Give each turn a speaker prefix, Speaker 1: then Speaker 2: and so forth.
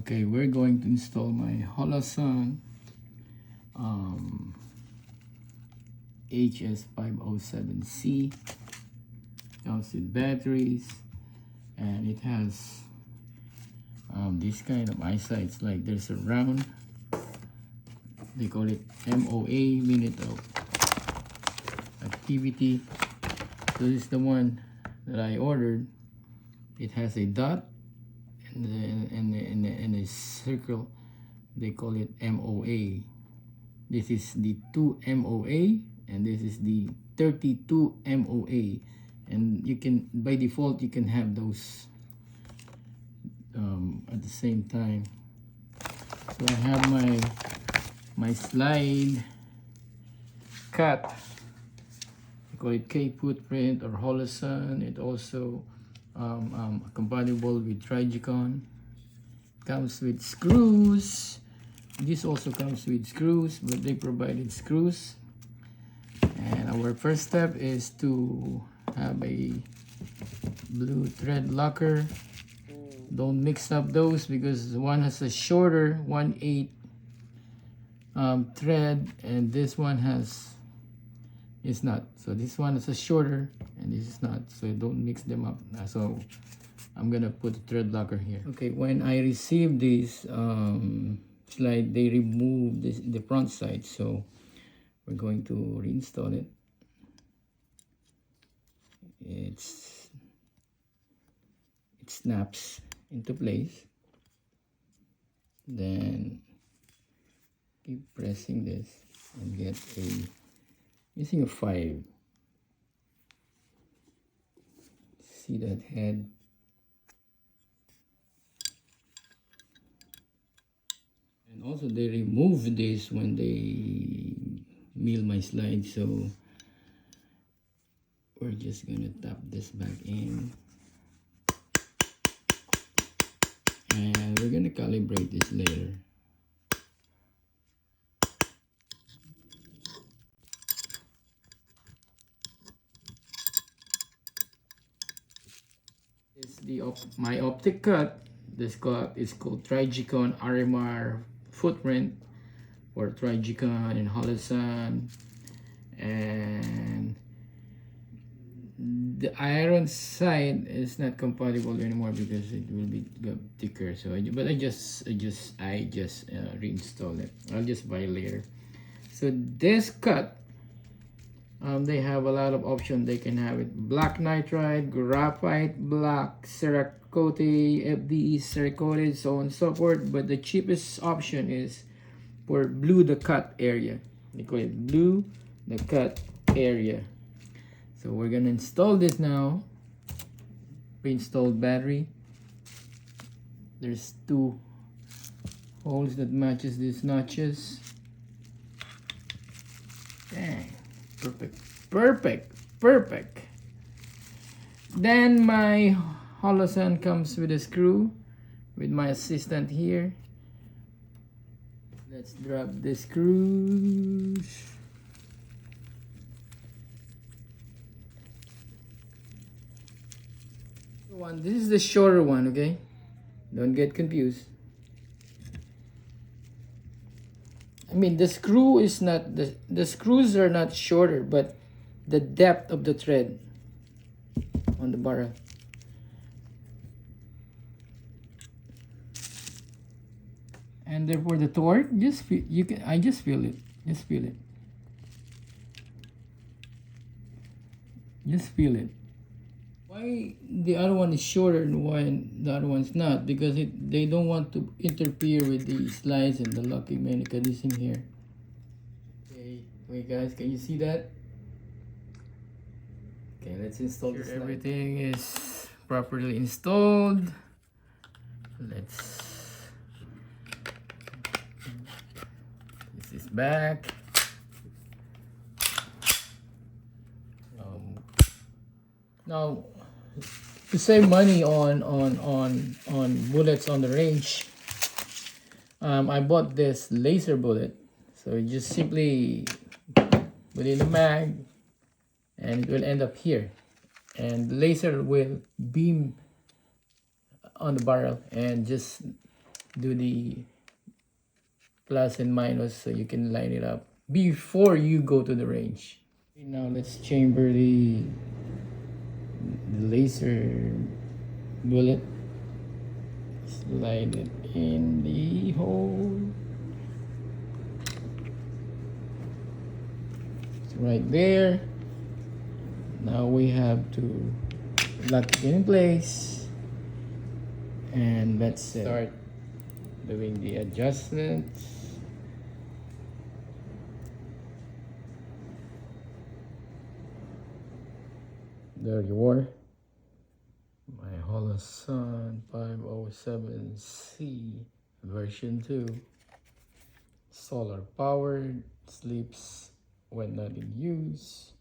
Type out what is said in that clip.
Speaker 1: Okay, we're going to install my Holosun HS507C. Comes with batteries, and it has this kind of eyesights. Like there's a round, they call it MOA, minute of activity. So this is the one that I ordered. It has a dot and a circle. They call it MOA. This is the 2 MOA, and this is the 32 MOA. And you can, by default, you can have those at the same time. So I have my slide cut. We call it K footprint or Holosun. It also compatible with Trijicon. Comes with screws. This also comes with screws, but they provided screws. And our first step is to have a blue thread locker. Don't mix up those because one has a shorter 1/8 thread, and this one is not. So this one is a shorter and this is not, so don't mix them up. So I'm gonna put the thread locker here. Okay, when I received this slide, they removed the front side, so we're going to reinstall it. It snaps into place. Then keep pressing this and get using a 5. See that head? And also they removed this when they mill my slide, so we're just gonna tap this back in, and we're gonna calibrate this later. It's my optic cut. This cut is called Trijicon RMR footprint for Trijicon and Holosun, and the iron side is not compatible anymore because it will be thicker. So I just reinstall it. I'll just buy later. So this cut, they have a lot of options. They can have it black nitride, graphite black, cerakote, FDE cerakoted, so on and so forth. But the cheapest option is for blue the cut area. They call it blue the cut area. So we're gonna install this now. Pre-installed battery. There's 2 holes that matches these notches. Dang, perfect. Then my Holosun comes with a screw with my assistant here. Let's drop the screws. This is the shorter one, okay? Don't get confused. I mean, the screw is not, the screws are not shorter, but the depth of the thread on the barrel. And therefore the torque, I just feel it. Just feel it. Just feel it. Why the other one is shorter and why the other one's not? Because they don't want to interfere with the slides and the locking mechanism here. Okay, wait guys, can you see that? Okay, let's install this. Everything is properly installed. This is back. Now, to save money on bullets on the range, I bought this laser bullet. So you just simply put in the mag and it will end up here, and the laser will beam on the barrel and just do the plus and minus so you can line it up before you go to the range. Okay, now let's chamber the laser bullet. Slide it in the hole. It's right there. Now we have to lock it in place, and let's start doing the adjustments. There you are, my Holosun 507C version 2, solar powered, sleeps when not in use.